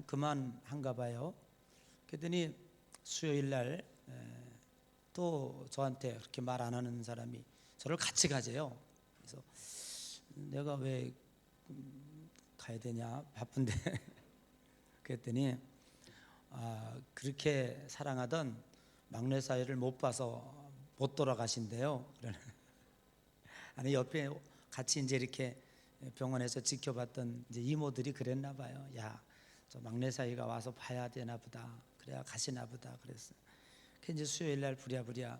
그만한가 봐요. 그랬더니 수요일 날 또 저한테 그렇게 말 안 하는 사람이 저를 같이 가재요. 그래서 내가 왜 가야 되냐, 바쁜데. 그랬더니 그렇게 사랑하던 막내 사이를 못 봐서 못 돌아가신대요. 아니, 옆에 같이 이제 이렇게 병원에서 지켜봤던 이제 이모들이 그랬나 봐요. 야, 저 막내 사이가 와서 봐야 되나 보다. 그래야 가시나 보다. 그랬어. 그 이제 수요일 날 부랴부랴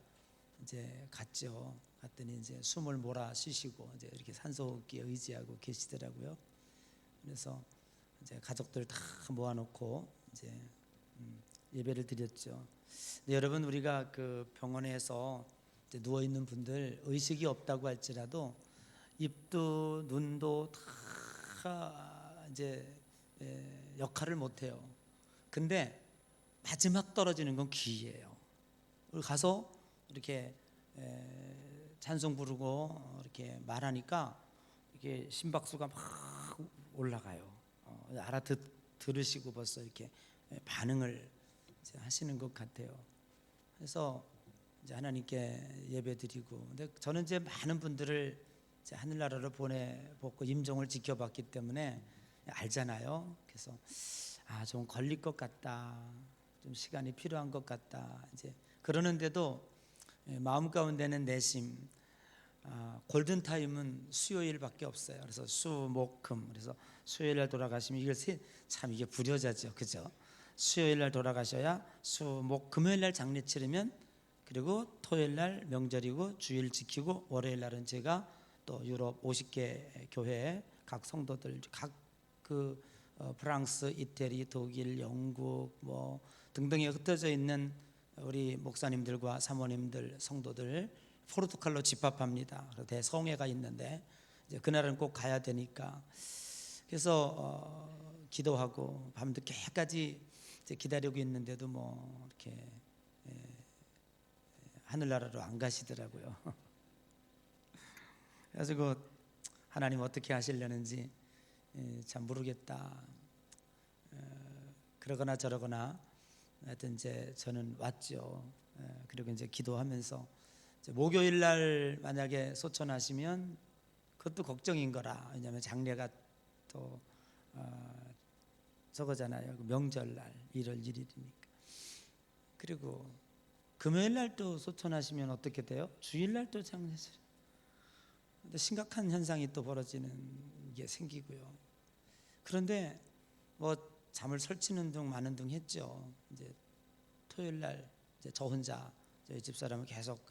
이제 갔죠. 갔더니 이제 숨을 몰아 쉬시고 이제 이렇게 산소호흡기에 의지하고 계시더라고요. 그래서 이제 가족들 다 모아놓고 이제 예배를 드렸죠. 근데 여러분, 우리가 그 병원에서 이제 누워 있는 분들 의식이 없다고 할지라도 입도 눈도 다 이제 역할을 못 해요. 근데 마지막 떨어지는 건 귀예요. 가서 이렇게 찬송 부르고 이렇게 말하니까 이게 심박수가 막 올라가요. 알아들으시고 벌써 이렇게 반응을 이제 하시는 것 같아요. 그래서 이제 하나님께 예배드리고, 근데 저는 이제 많은 분들을 이제 하늘나라로 보내보고 임종을 지켜봤기 때문에 알잖아요. 그래서 좀 걸릴 것 같다, 좀 시간이 필요한 것 같다, 이제 그러는데도 마음 가운데는 내심 골든 타임은 수요일밖에 없어요. 그래서 수, 목, 금. 그래서 수요일 날 돌아가시면 참 이게 불효자죠, 그죠? 수요일 날 돌아가셔야 수, 목, 금요일 날 장례 치르면, 그리고 토요일 날 명절이고 주일 지키고, 월요일 날은 제가 또 유럽 50개 교회 각 성도들, 각 프랑스, 이태리, 독일, 영국 뭐 등등에 흩어져 있는 우리 목사님들과 사모님들, 성도들 포르투갈로 집합합니다. 대성회가 있는데 이제 그날은 꼭 가야 되니까, 그래서 기도하고 밤늦게까지 기다리고 있는데도 뭐 이렇게 하늘나라로 안 가시더라고요. 그래서 하나님 어떻게 하시려는지 참 모르겠다. 그러거나 저러거나 하여튼 이제 저는 왔죠. 그리고 이제 기도하면서 이제 목요일 날 만약에 소천하시면 그것도 걱정인 거라. 왜냐하면 장례가 또 저거잖아요. 명절날 1월 1일이니까. 그리고 금요일 날 또 소천하시면 어떻게 돼요? 주일 날 또 장례죠. 근데 심각한 현상이 또 벌어지는 게 생기고요. 그런데 뭐 잠을 설치는 둥 마는 둥 했죠. 이제 토요일 날 이제 저 혼자 저희 집사람은 계속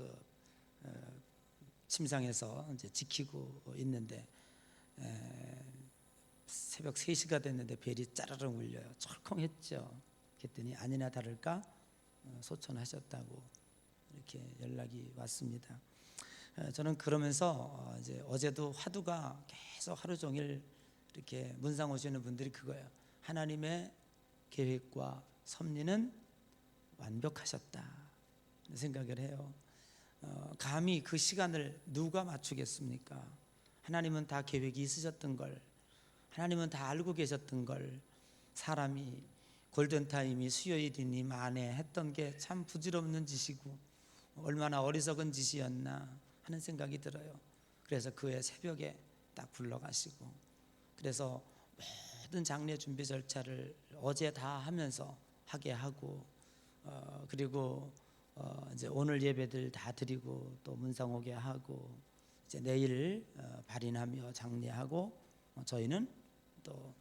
침상에서 이제 지키고 있는데 새벽 3시가 됐는데 벨이 짜르릉 울려요. 철컹했죠. 그랬더니 아니나 다를까 소천하셨다고 이렇게 연락이 왔습니다. 저는 그러면서 이제 어제도 화두가 계속 하루 종일 이렇게 문상 오시는 분들이 그거예요. 하나님의 계획과 섭리는 완벽하셨다 생각을 해요. 감히 그 시간을 누가 맞추겠습니까? 하나님은 다 계획이 있으셨던 걸, 하나님은 다 알고 계셨던 걸, 사람이 골든타임이 수요일이니 만에 했던 게 참 부질없는 짓이고 얼마나 어리석은 짓이었나 하는 생각이 들어요. 그래서 그해 새벽에 딱 불러가시고, 그래서 모든 장례 준비 절차를 어제 다 하면서 하게 하고, 그리고 이제 오늘 예배들 다 드리고 또 문상 오게 하고, 이제 내일 발인하며 장례하고, 저희는 또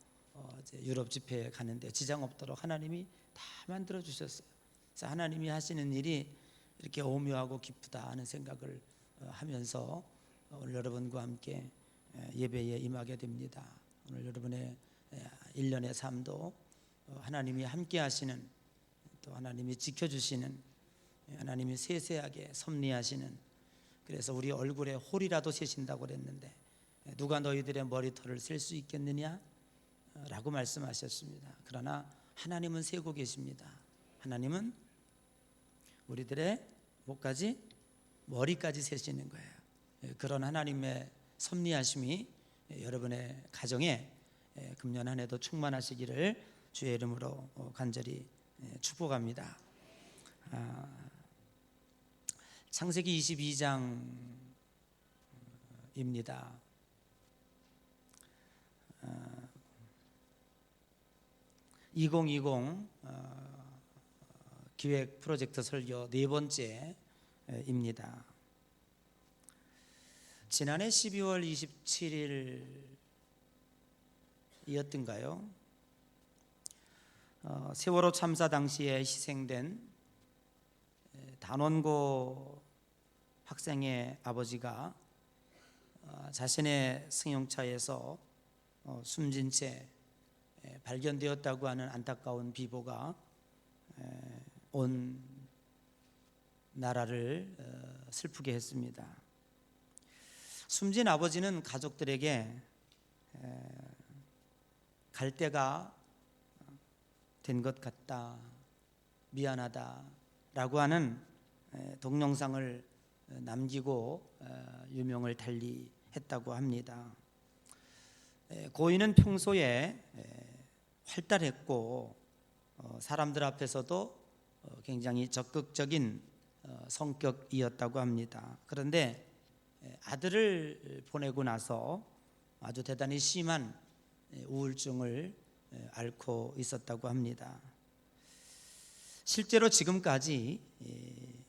이제 유럽 집회에 가는데 지장 없도록 하나님이 다 만들어 주셨어요. 그래서 하나님이 하시는 일이 이렇게 오묘하고 기쁘다 하는 생각을 하면서 오늘 여러분과 함께 예배에 임하게 됩니다. 오늘 여러분의 일련의 삶도 하나님이 함께 하시는, 또 하나님이 지켜주시는, 하나님이 세세하게 섭리하시는, 그래서 우리 얼굴에 홀이라도 세신다고 그랬는데 누가 너희들의 머리털을 셀 수 있겠느냐? 라고 말씀하셨습니다. 그러나 하나님은 세고 계십니다. 하나님은 우리들의 목까지 머리까지 세시는 거예요. 그런 하나님의 섭리하심이 여러분의 가정에 금년 한 해도 충만하시기를 주의 이름으로 간절히 축복합니다. 창세기 22장입니다. 어, 2020 기획 프로젝트 설교 네 번째입니다. 지난해 12월 27일이었던가요? 세월호 참사 당시에 희생된 단원고 학생의 아버지가 자신의 승용차에서 숨진 채 발견되었다고 하는 안타까운 비보가 온 나라를 슬프게 했습니다. 숨진 아버지는 가족들에게 갈 때가 된 것 같다, 미안하다 라고 하는 동영상을 남기고 유명을 달리 했다고 합니다. 고인은 평소에 활달했고 사람들 앞에서도 굉장히 적극적인 성격이었다고 합니다. 그런데 아들을 보내고 나서 아주 대단히 심한 우울증을 앓고 있었다고 합니다. 실제로 지금까지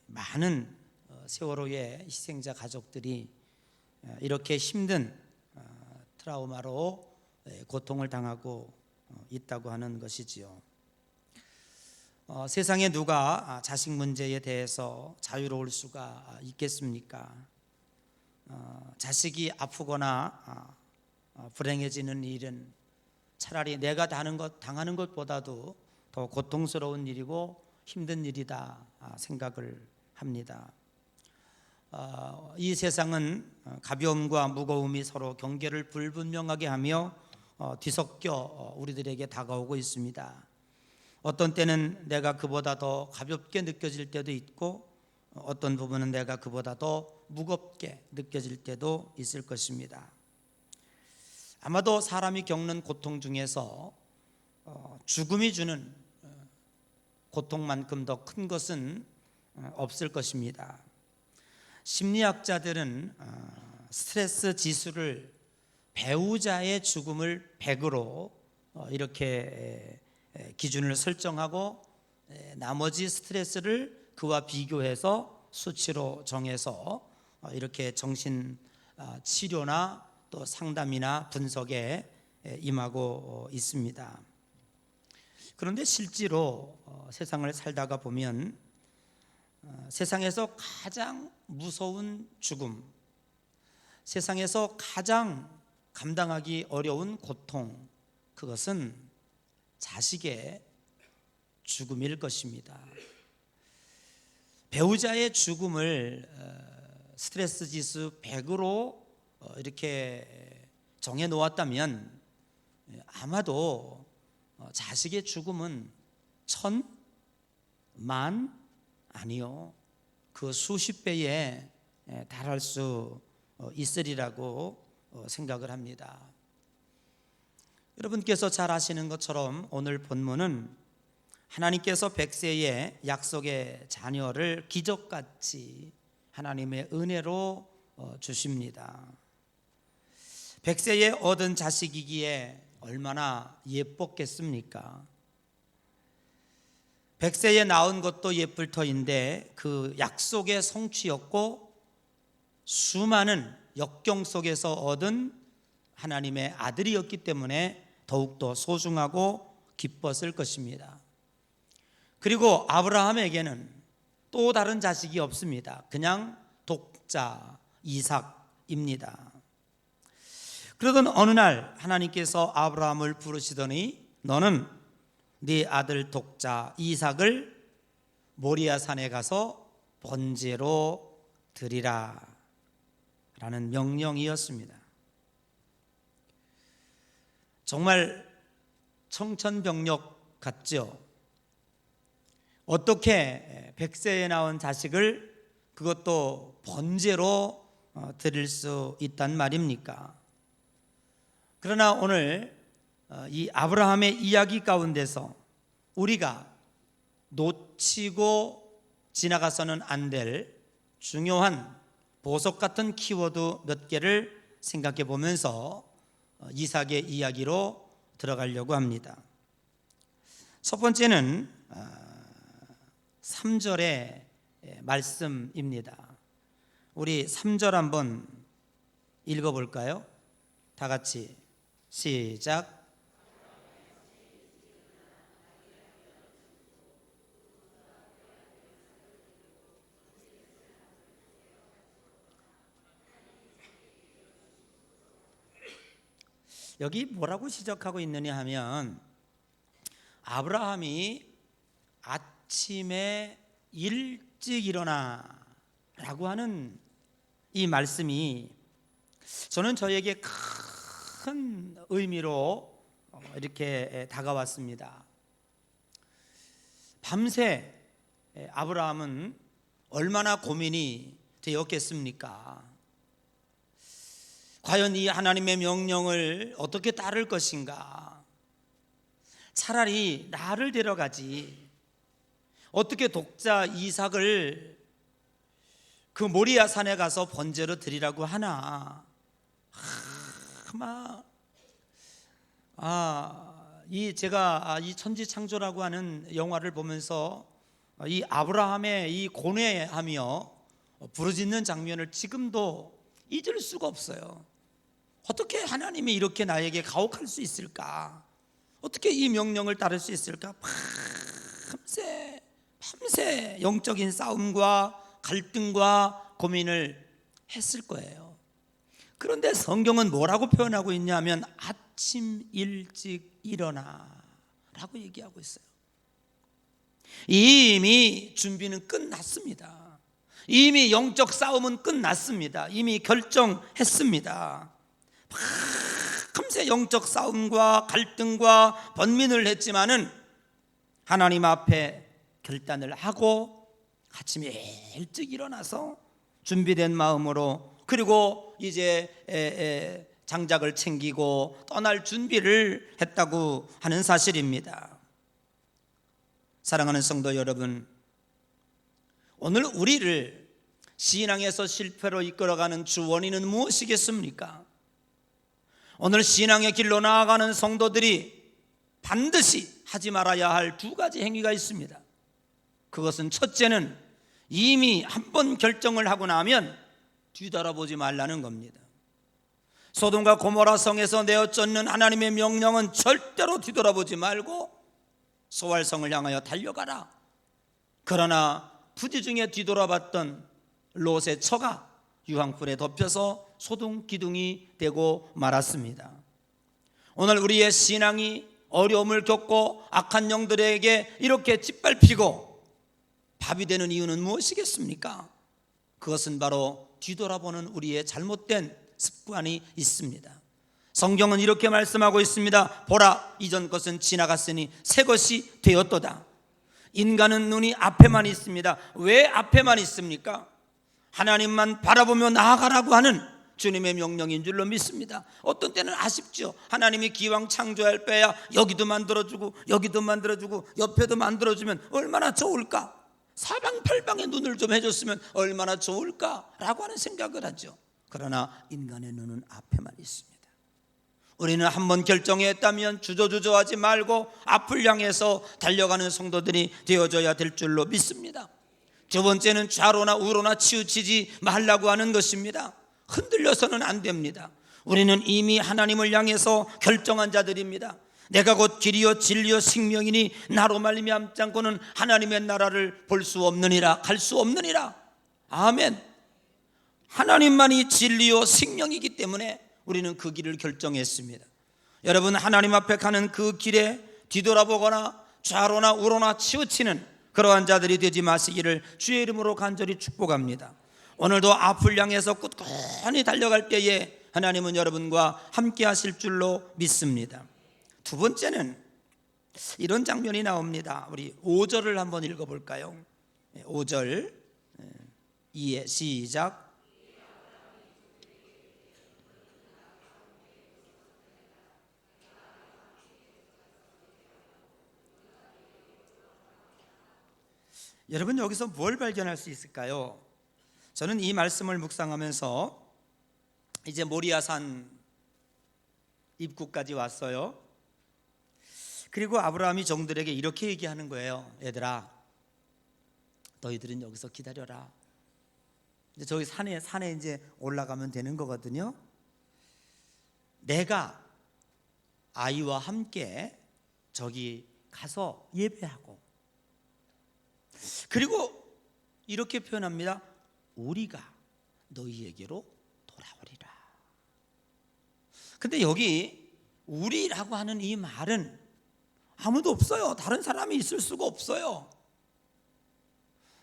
많은 세월호의 희생자 가족들이 이렇게 힘든 트라우마로 고통을 당하고 있다고 하는 것이지요. 세상에 누가 자식 문제에 대해서 자유로울 수가 있겠습니까? 자식이 아프거나 불행해지는 일은 차라리 내가 당하는 것보다도 더 고통스러운 일이고 힘든 일이다 생각을 합니다. 이 세상은 가벼움과 무거움이 서로 경계를 불분명하게 하며 뒤섞여 우리들에게 다가오고 있습니다. 어떤 때는 내가 그보다 더 가볍게 느껴질 때도 있고 어떤 부분은 내가 그보다 더 무겁게 느껴질 때도 있을 것입니다. 아마도 사람이 겪는 고통 중에서 죽음이 주는 고통만큼 더 큰 것은 없을 것입니다. 심리학자들은 스트레스 지수를 배우자의 죽음을 100으로 이렇게 기준을 설정하고 나머지 스트레스를 그와 비교해서 수치로 정해서 이렇게 정신 치료나 또 상담이나 분석에 임하고 있습니다. 그런데 실제로 세상을 살다가 보면 세상에서 가장 무서운 죽음, 세상에서 가장 감당하기 어려운 고통, 그것은 자식의 죽음일 것입니다. 배우자의 죽음을 스트레스 지수 100으로 이렇게 정해 놓았다면 아마도 자식의 죽음은 1000, 만 아니요, 그 수십 배에 달할 수 있으리라고 생각을 합니다. 여러분께서 잘 아시는 것처럼 오늘 본문은 하나님께서 백세의 약속의 자녀를 기적같이 하나님의 은혜로 주십니다. 백세에 얻은 자식이기에 얼마나 예뻤겠습니까? 백세에 낳은 것도 예쁠 터인데 그 약속의 성취였고 수많은 역경 속에서 얻은 하나님의 아들이었기 때문에 더욱더 소중하고 기뻤을 것입니다. 그리고 아브라함에게는 또 다른 자식이 없습니다. 그냥 독자 이삭입니다. 그러던 어느 날 하나님께서 아브라함을 부르시더니 너는 네 아들 독자 이삭을 모리아 산에 가서 번제로 드리라 라는 명령이었습니다. 정말 청천벽력 같죠? 어떻게 백세에 낳은 자식을 그것도 번제로 드릴 수 있단 말입니까? 그러나 오늘 이 아브라함의 이야기 가운데서 우리가 놓치고 지나가서는 안 될 중요한 보석 같은 키워드 몇 개를 생각해 보면서 이삭의 이야기로 들어가려고 합니다. 첫 번째는 3절의 말씀입니다. 우리 3절 한번 읽어볼까요? 다 같이 시작. 여기 뭐라고 시작하고 있느냐 하면 아브라함이 아침에 일찍 일어나 라고 하는 이 말씀이 저는 저에게 큰 의미로 이렇게 다가왔습니다. 밤새 아브라함은 얼마나 고민이 되었겠습니까? 과연 이 하나님의 명령을 어떻게 따를 것인가? 차라리 나를 데려가지. 어떻게 독자 이삭을 그 모리아 산에 가서 번제로 드리라고 하나? 제가 이 천지창조라고 하는 영화를 보면서 이 아브라함의 이 고뇌하며 부르짖는 장면을 지금도 잊을 수가 없어요. 어떻게 하나님이 이렇게 나에게 가혹할 수 있을까? 어떻게 이 명령을 따를 수 있을까? 밤새 영적인 싸움과 갈등과 고민을 했을 거예요. 그런데 성경은 뭐라고 표현하고 있냐면 아침 일찍 일어나 라고 얘기하고 있어요. 이미 준비는 끝났습니다. 이미 영적 싸움은 끝났습니다. 이미 결정했습니다. 밤새 영적 싸움과 갈등과 번민을 했지만은 하나님 앞에 결단을 하고 아침에 일찍 일어나서 준비된 마음으로, 그리고 이제 장작을 챙기고 떠날 준비를 했다고 하는 사실입니다. 사랑하는 성도 여러분, 오늘 우리를 신앙에서 실패로 이끌어가는 주 원인은 무엇이겠습니까? 오늘 신앙의 길로 나아가는 성도들이 반드시 하지 말아야 할 두 가지 행위가 있습니다. 그것은 첫째는 이미 한 번 결정을 하고 나면 뒤돌아보지 말라는 겁니다. 소돔과 고모라 성에서 내어쫓는 하나님의 명령은 절대로 뒤돌아보지 말고 소활성을 향하여 달려가라. 그러나 부지 중에 뒤돌아봤던 롯의 처가 유황불에 덮여서 소동 기둥이 되고 말았습니다. 오늘 우리의 신앙이 어려움을 겪고 악한 영들에게 이렇게 짓밟히고 밥이 되는 이유는 무엇이겠습니까? 그것은 바로 뒤돌아보는 우리의 잘못된 습관이 있습니다. 성경은 이렇게 말씀하고 있습니다. 보라, 이전 것은 지나갔으니 새 것이 되었도다. 인간은 눈이 앞에만 있습니다. 왜 앞에만 있습니까? 하나님만 바라보며 나아가라고 하는 주님의 명령인 줄로 믿습니다. 어떤 때는 아쉽죠. 하나님이 기왕 창조할 때야 여기도 만들어주고 여기도 만들어주고 옆에도 만들어주면 얼마나 좋을까? 사방팔방에 눈을 좀 해줬으면 얼마나 좋을까라고 하는 생각을 하죠. 그러나 인간의 눈은 앞에만 있습니다. 우리는 한번 결정했다면 주저주저하지 말고 앞을 향해서 달려가는 성도들이 되어져야 될 줄로 믿습니다. 두 번째는 좌로나 우로나 치우치지 말라고 하는 것입니다. 흔들려서는 안 됩니다. 우리는 이미 하나님을 향해서 결정한 자들입니다. 내가 곧 길이요 진리요 생명이니 나로 말미암지 않고는 하나님의 나라를 볼 수 없느니라, 갈 수 없느니라. 아멘. 하나님만이 진리요 생명이기 때문에 우리는 그 길을 결정했습니다. 여러분, 하나님 앞에 가는 그 길에 뒤돌아보거나 좌로나 우로나 치우치는 그러한 자들이 되지 마시기를 주의 이름으로 간절히 축복합니다. 오늘도 앞을 향해서 꿋꿋이 달려갈 때에 하나님은 여러분과 함께 하실 줄로 믿습니다. 두 번째는 이런 장면이 나옵니다. 우리 5절을 한번 읽어볼까요? 5절 2의 시작. 여러분 여기서 뭘 발견할 수 있을까요? 저는 이 말씀을 묵상하면서 이제 모리아산 입구까지 왔어요. 그리고 아브라함이 종들에게 이렇게 얘기하는 거예요. 얘들아, 너희들은 여기서 기다려라. 이제 저기 산에 이제 올라가면 되는 거거든요. 내가 아이와 함께 저기 가서 예배하고, 그리고 이렇게 표현합니다. 우리가 너희에게로 돌아오리라. 근데 여기 우리라고 하는 이 말은 아무도 없어요. 다른 사람이 있을 수가 없어요.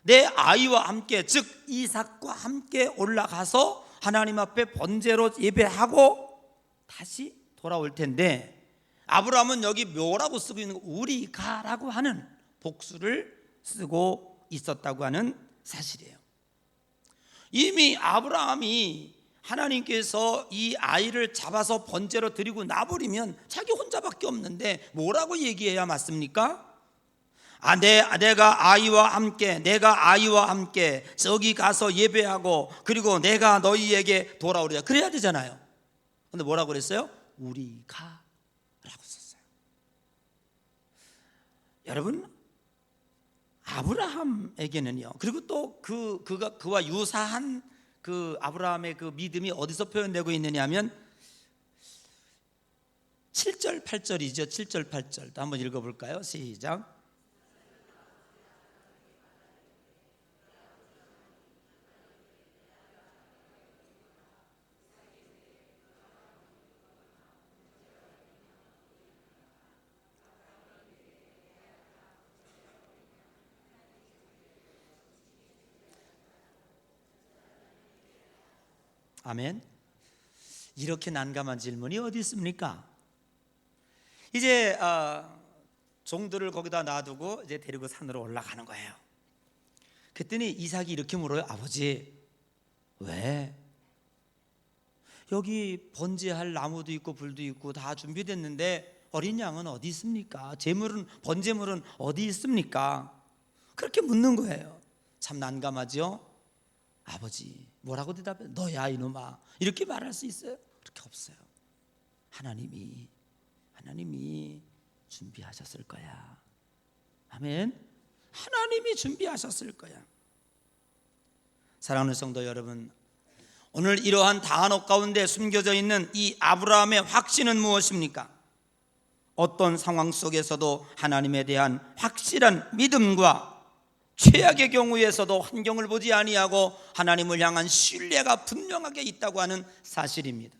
내 아이와 함께, 즉 이삭과 함께 올라가서 하나님 앞에 번제로 예배하고 다시 돌아올 텐데, 아브라함은 여기 뭐라고 쓰고 있는 거? 우리가라고 하는 복수를 쓰고 있었다고 하는 사실이에요. 이미 아브라함이 하나님께서 이 아이를 잡아서 번제로 드리고 나버리면 자기 혼자밖에 없는데 뭐라고 얘기해야 맞습니까? 내가 아이와 함께 저기 가서 예배하고, 그리고 내가 너희에게 돌아오리라, 그래야 되잖아요. 근데 뭐라고 그랬어요? 우리가 라고 썼어요. 여러분, 아브라함에게는요, 그리고 또 그와 유사한 그 아브라함의 그 믿음이 어디서 표현되고 있느냐 하면 7절 8절이죠. 7절 8절도 한번 읽어볼까요? 시작. 아멘. 이렇게 난감한 질문이 어디 있습니까? 이제 종들을 거기다 놔두고 이제 데리고 산으로 올라가는 거예요. 그랬더니 이삭이 이렇게 물어요. 아버지, 왜? 여기 번제할 나무도 있고 불도 있고 다 준비됐는데 어린 양은 어디 있습니까? 번제물은 어디 있습니까? 그렇게 묻는 거예요. 참 난감하죠? 아버지, 뭐라고 대답해? 너야 이놈아, 이렇게 말할 수 있어요? 그렇게 없어요. 하나님이 준비하셨을 거야. 아멘. 하나님이 준비하셨을 거야. 사랑하는 성도 여러분, 오늘 이러한 단어 가운데 숨겨져 있는 이 아브라함의 확신은 무엇입니까? 어떤 상황 속에서도 하나님에 대한 확실한 믿음과 최악의 경우에서도 환경을 보지 아니하고 하나님을 향한 신뢰가 분명하게 있다고 하는 사실입니다.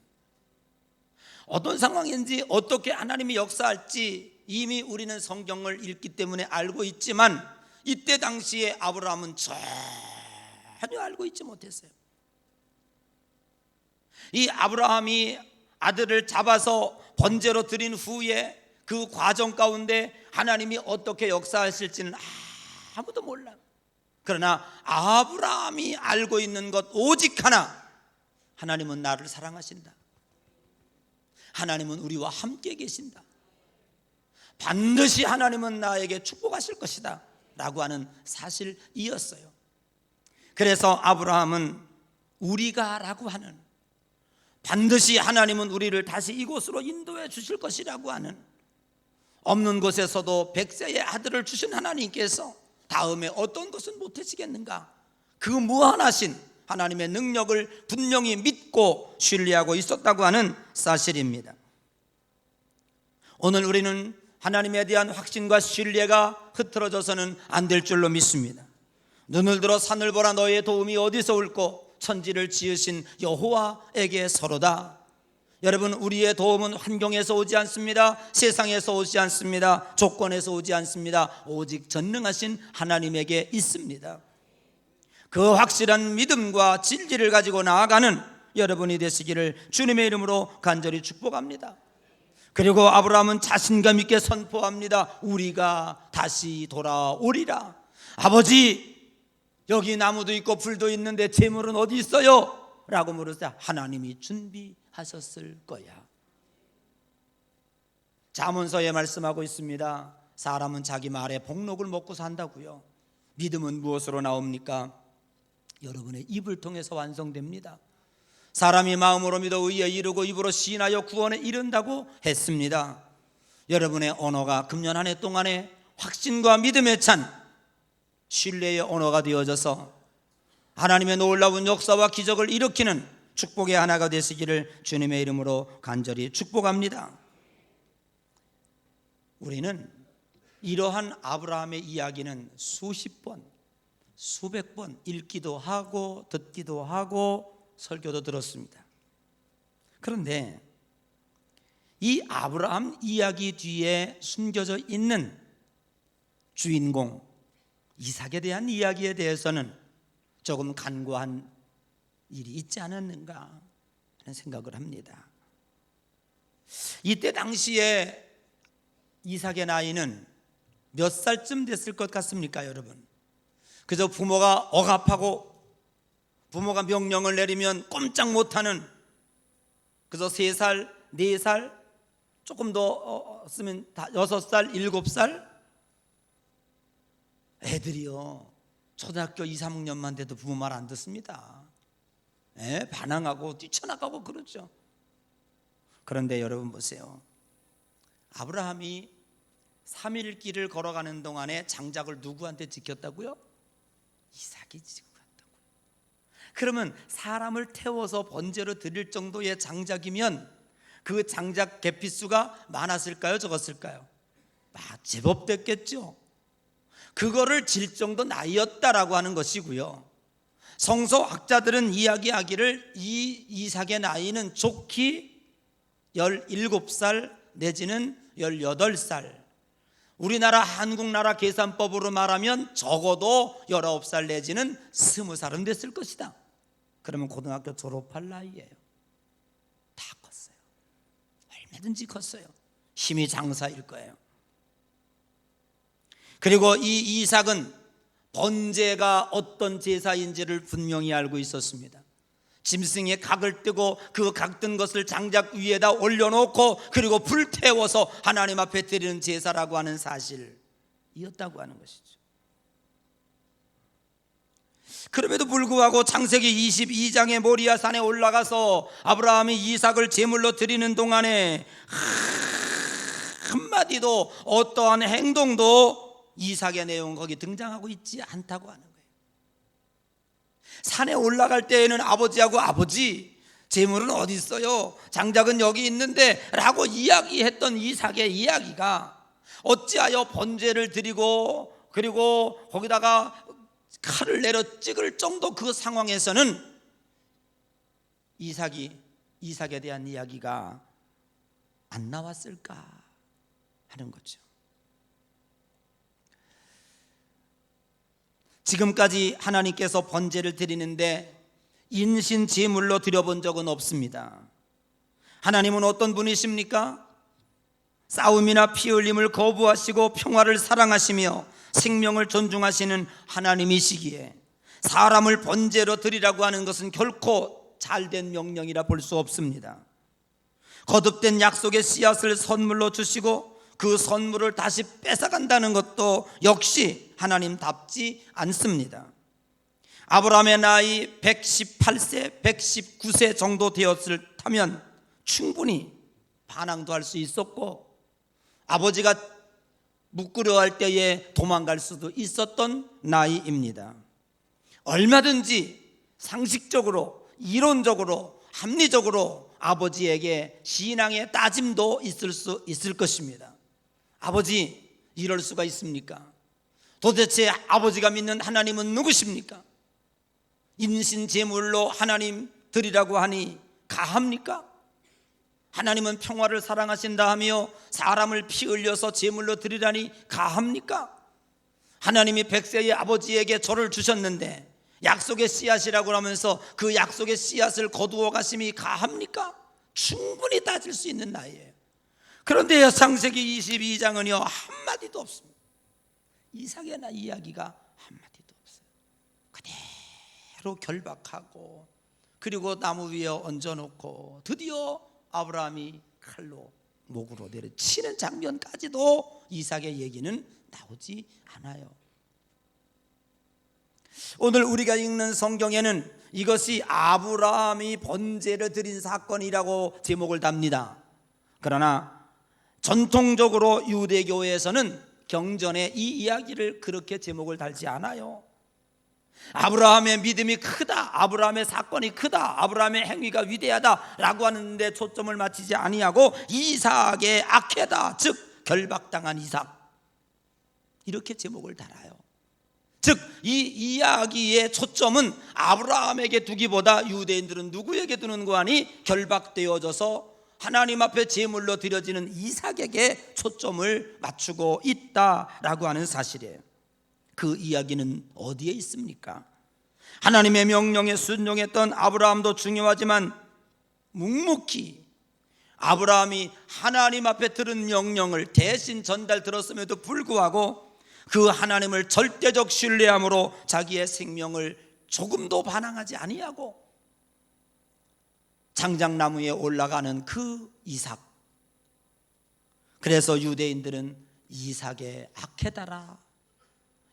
어떤 상황인지 어떻게 하나님이 역사할지 이미 우리는 성경을 읽기 때문에 알고 있지만, 이때 당시에 아브라함은 전혀 알고 있지 못했어요. 이 아브라함이 아들을 잡아서 번제로 드린 후에 그 과정 가운데 하나님이 어떻게 역사하실지는 아무도 몰라요. 그러나 아브라함이 알고 있는 것 오직 하나, 하나님은 나를 사랑하신다. 하나님은 우리와 함께 계신다. 반드시 하나님은 나에게 축복하실 것이다 라고 하는 사실이었어요. 그래서 아브라함은 우리가 라고 하는, 반드시 하나님은 우리를 다시 이곳으로 인도해 주실 것이라고 하는, 없는 곳에서도 100세의 아들을 주신 하나님께서 다음에 어떤 것은 못하시겠는가, 그 무한하신 하나님의 능력을 분명히 믿고 신뢰하고 있었다고 하는 사실입니다. 오늘 우리는 하나님에 대한 확신과 신뢰가 흐트러져서는 안 될 줄로 믿습니다. 눈을 들어 산을 보라, 너의 도움이 어디서 올꼬, 천지를 지으신 여호와에게 서로다. 여러분, 우리의 도움은 환경에서 오지 않습니다. 세상에서 오지 않습니다. 조건에서 오지 않습니다. 오직 전능하신 하나님에게 있습니다. 그 확실한 믿음과 진리를 가지고 나아가는 여러분이 되시기를 주님의 이름으로 간절히 축복합니다. 그리고 아브라함은 자신감 있게 선포합니다. 우리가 다시 돌아오리라. 아버지, 여기 나무도 있고 불도 있는데 재물은 어디 있어요? 라고 물으자 하나님이 준비하셨을 거야. 잠언서에 말씀하고 있습니다. 사람은 자기 말에 복록을 먹고 산다고요. 믿음은 무엇으로 나옵니까? 여러분의 입을 통해서 완성됩니다. 사람이 마음으로 믿어 의에 이르고 입으로 시인하여 구원에 이른다고 했습니다. 여러분의 언어가 금년 한 해 동안에 확신과 믿음에 찬 신뢰의 언어가 되어져서 하나님의 놀라운 역사와 기적을 일으키는 축복의 하나가 되시기를 주님의 이름으로 간절히 축복합니다. 우리는 이러한 아브라함의 이야기는 수십 번, 수백 번 읽기도 하고 듣기도 하고 설교도 들었습니다. 그런데 이 아브라함 이야기 뒤에 숨겨져 있는 주인공 이삭에 대한 이야기에 대해서는 조금 간과한 일이 있지 않았는가 하는 생각을 합니다. 이때 당시에 이삭의 나이는 몇 살쯤 됐을 것 같습니까, 여러분? 그저 부모가 억압하고 부모가 명령을 내리면 꼼짝 못하는 그저 3살, 4살, 조금 더 쓰면 6살, 7살 애들이요 초등학교 2, 3학년만 돼도 부모 말 안 듣습니다. 반항하고 뛰쳐나가고 그러죠. 그런데 여러분 보세요. 아브라함이 3일 길을 걸어가는 동안에 장작을 누구한테 지켰다고요? 이삭이 지고 갔다고요. 그러면 사람을 태워서 번제로 드릴 정도의 장작이면 그 장작 계피수가 많았을까요? 적었을까요? 제법 됐겠죠. 그거를 질 정도 나이였다라고 하는 것이고요. 성서학자들은 이야기하기를 이 이삭의 나이는 좋기 17살 내지는 18살, 우리나라 한국나라 계산법으로 말하면 적어도 19살 내지는 20살은 됐을 것이다. 그러면 고등학교 졸업할 나이예요. 다 컸어요. 얼마든지 컸어요. 힘이 장사일 거예요. 그리고 이 이삭은 번제가 어떤 제사인지를 분명히 알고 있었습니다. 짐승의 각을 뜨고 그 각 뜬 것을 장작 위에다 올려놓고 그리고 불태워서 하나님 앞에 드리는 제사라고 하는 사실이었다고 하는 것이죠. 그럼에도 불구하고 창세기 22장의 모리아 산에 올라가서 아브라함이 이삭을 제물로 드리는 동안에 한마디도 어떠한 행동도 이삭의 내용은 거기 등장하고 있지 않다고 하는 거예요. 산에 올라갈 때에는 아버지하고 아버지 재물은 어디 있어요? 장작은 여기 있는데 라고 이야기했던 이삭의 이야기가 어찌하여 번제를 드리고 그리고 거기다가 칼을 내려 찍을 정도 그 상황에서는 이삭에 대한 이야기가 안 나왔을까 하는 거죠. 지금까지 하나님께서 번제를 드리는데 인신 제물로 드려본 적은 없습니다. 하나님은 어떤 분이십니까? 싸움이나 피 흘림을 거부하시고 평화를 사랑하시며 생명을 존중하시는 하나님이시기에 사람을 번제로 드리라고 하는 것은 결코 잘된 명령이라 볼 수 없습니다. 거듭된 약속의 씨앗을 선물로 주시고 그 선물을 다시 뺏어간다는 것도 역시 하나님답지 않습니다. 아브라함의 나이 118세, 119세 정도 되었을 타면 충분히 반항도 할 수 있었고 아버지가 묵으려 할 때에 도망갈 수도 있었던 나이입니다. 얼마든지 상식적으로, 이론적으로, 합리적으로 아버지에게 신앙의 따짐도 있을 수 있을 것입니다. 아버지, 이럴 수가 있습니까? 도대체 아버지가 믿는 하나님은 누구십니까? 인신제물로 하나님 드리라고 하니 가합니까? 하나님은 평화를 사랑하신다 하며 사람을 피 흘려서 제물로 드리라니 가합니까? 하나님이 100세의 아버지에게 저를 주셨는데 약속의 씨앗이라고 하면서 그 약속의 씨앗을 거두어 가심이 가합니까? 충분히 따질 수 있는 나이에요. 그런데 창세기 22장은요 한마디도 없습니다. 이삭의 이야기가 한마디도 없어요. 그대로 결박하고 그리고 나무 위에 얹어놓고 드디어 아브라함이 칼로 목으로 내려치는 장면까지도 이삭의 얘기는 나오지 않아요. 오늘 우리가 읽는 성경에는 이것이 아브라함이 번제를 드린 사건이라고 제목을 답니다. 그러나 전통적으로 유대교에서는 경전에 이 이야기를 그렇게 제목을 달지 않아요. 아브라함의 믿음이 크다, 아브라함의 사건이 크다, 아브라함의 행위가 위대하다라고 하는데 초점을 맞추지 아니하고 이삭의 악해다, 즉 결박당한 이삭, 이렇게 제목을 달아요. 즉 이 이야기의 초점은 아브라함에게 두기보다 유대인들은 누구에게 두는가 하니 결박되어져서 하나님 앞에 제물로 드려지는 이삭에게 초점을 맞추고 있다라고 하는 사실이에요. 그 이야기는 어디에 있습니까? 하나님의 명령에 순종했던 아브라함도 중요하지만 묵묵히 아브라함이 하나님 앞에 들은 명령을 대신 전달 들었음에도 불구하고 그 하나님을 절대적 신뢰함으로 자기의 생명을 조금도 반항하지 아니하고 장작나무에 올라가는 그 이삭, 그래서 유대인들은 이삭의 악해다라,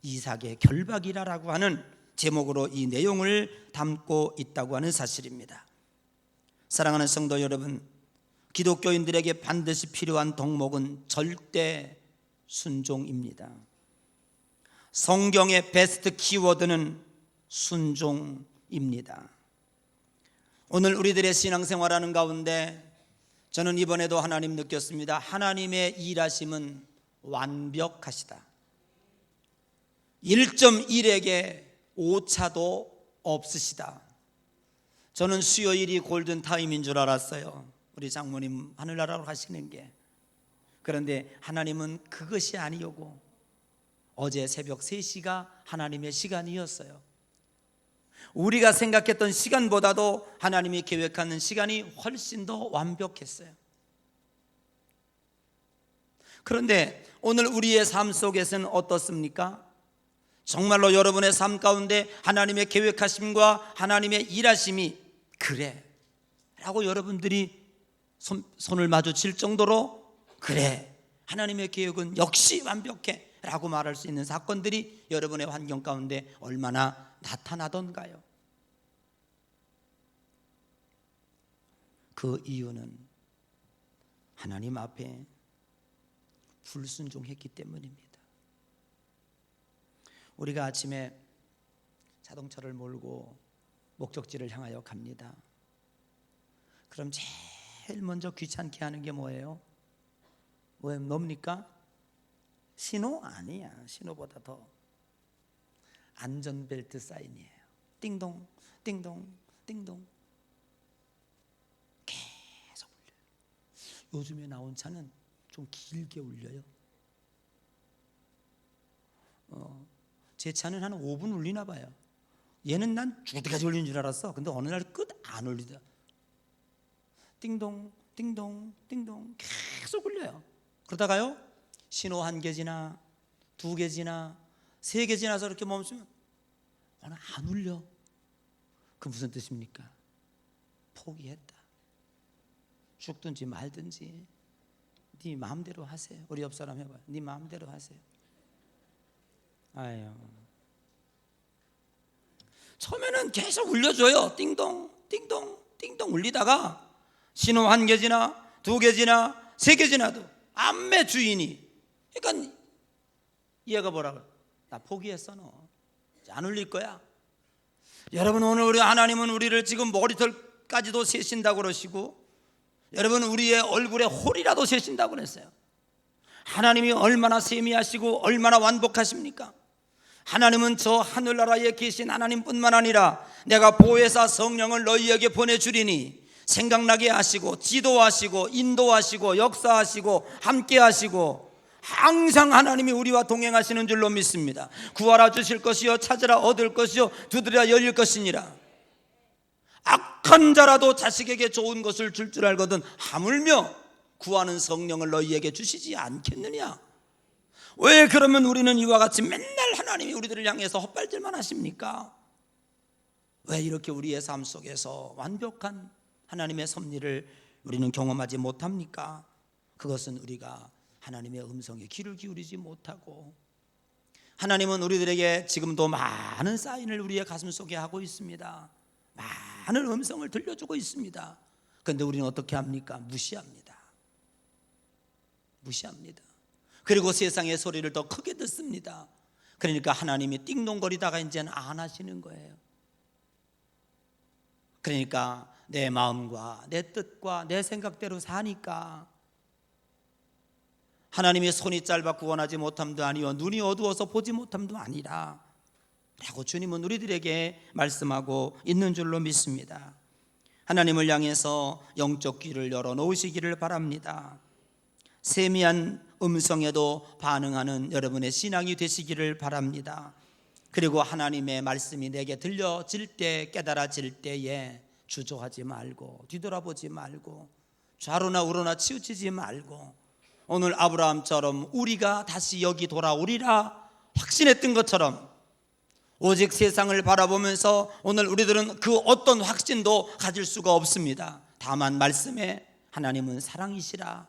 이삭의 결박이라라고 하는 제목으로 이 내용을 담고 있다고 하는 사실입니다. 사랑하는 성도 여러분, 기독교인들에게 반드시 필요한 덕목은 절대 순종입니다. 성경의 베스트 키워드는 순종입니다. 오늘 우리들의 신앙생활하는 가운데 저는 이번에도 하나님 느꼈습니다. 하나님의 일하심은 완벽하시다. 1.1에게 오차도 없으시다. 저는 수요일이 골든타임인 줄 알았어요. 우리 장모님 하늘나라로 가시는 게. 그런데 하나님은 그것이 아니오고 어제 새벽 3시가 하나님의 시간이었어요. 우리가 생각했던 시간보다도 하나님이 계획하는 시간이 훨씬 더 완벽했어요. 그런데 오늘 우리의 삶 속에서는 어떻습니까? 정말로 여러분의 삶 가운데 하나님의 계획하심과 하나님의 일하심이 그래 라고 여러분들이 손을 마주칠 정도로 그래, 하나님의 계획은 역시 완벽해 라고 말할 수 있는 사건들이 여러분의 환경 가운데 얼마나 나타나던가요? 그 이유는 하나님 앞에 불순종했기 때문입니다. 우리가 아침에 자동차를 몰고 목적지를 향하여 갑니다. 그럼 제일 먼저 귀찮게 하는 게 뭐예요? 뭡니까? 신호? 아니야. 신호보다 더 안전벨트 사인이에요. 띵동 띵동 띵동 계속 울려요. 요즘에 나온 차는 좀 길게 울려요. 제 차는 한 5분 울리나 봐요. 얘는 난 죽을 때까지 울리는 줄 알았어. 근데 어느 날 끝 안 울리더라. 띵동 띵동 띵동 계속 울려요. 그러다가요 신호 1개 지나 2개 지나 3개 지나서 이렇게 멈추면 안 울려. 그 무슨 뜻입니까? 포기했다. 죽든지 말든지 네 마음대로 하세요. 우리 옆 사람 해봐요. 네 마음대로 하세요. 아유, 처음에는 계속 울려줘요. 띵동 띵동 띵동 울리다가 신호 1개 지나 2개 지나 3개 지나도 안매 주인이, 그러니까 얘가 뭐라 그래? 나 포기했어. 너 안 울릴 거야. 여러분, 오늘 우리 하나님은 우리를 지금 머리털까지도 세신다고 그러시고, 여러분 우리의 얼굴에 홀이라도 세신다고 그랬어요. 하나님이 얼마나 세미하시고 얼마나 완벽하십니까? 하나님은 저 하늘나라에 계신 하나님뿐만 아니라 내가 보혜사 성령을 너희에게 보내주리니 생각나게 하시고 지도하시고 인도하시고 역사하시고 함께하시고 항상 하나님이 우리와 동행하시는 줄로 믿습니다. 구하라 주실 것이요 찾으라 얻을 것이요 두드리라 열릴 것이니라. 악한 자라도 자식에게 좋은 것을 줄 줄 알거든 하물며 구하는 성령을 너희에게 주시지 않겠느냐. 왜 그러면 우리는 이와 같이 맨날 하나님이 우리들을 향해서 헛발질만 하십니까? 왜 이렇게 우리의 삶 속에서 완벽한 하나님의 섭리를 우리는 경험하지 못합니까? 그것은 우리가 하나님의 음성에 귀를 기울이지 못하고 하나님은 우리들에게 지금도 많은 사인을 우리의 가슴 속에 하고 있습니다. 많은 음성을 들려주고 있습니다. 그런데 우리는 어떻게 합니까? 무시합니다. 그리고 세상의 소리를 더 크게 듣습니다. 그러니까 하나님이 띵동거리다가 이제는 안 하시는 거예요. 그러니까 내 마음과 내 뜻과 내 생각대로 사니까 하나님의 손이 짧아 구원하지 못함도 아니요 눈이 어두워서 보지 못함도 아니라 라고 주님은 우리들에게 말씀하고 있는 줄로 믿습니다. 하나님을 향해서 영적 귀를 열어놓으시기를 바랍니다. 세미한 음성에도 반응하는 여러분의 신앙이 되시기를 바랍니다. 그리고 하나님의 말씀이 내게 들려질 때, 깨달아질 때에 주저하지 말고 뒤돌아보지 말고 좌로나 우로나 치우치지 말고 오늘 아브라함처럼 우리가 다시 여기 돌아오리라 확신했던 것처럼 오직 세상을 바라보면서 오늘 우리들은 그 어떤 확신도 가질 수가 없습니다. 다만 말씀에 하나님은 사랑이시라,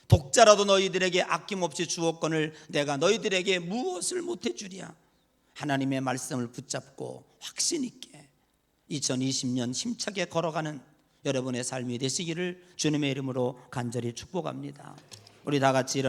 독자라도 너희들에게 아낌없이 주었거늘 내가 너희들에게 무엇을 못해 주랴. 하나님의 말씀을 붙잡고 확신 있게 2020년 힘차게 걸어가는 여러분의 삶이 되시기를 주님의 이름으로 간절히 축복합니다. 우리 다 같이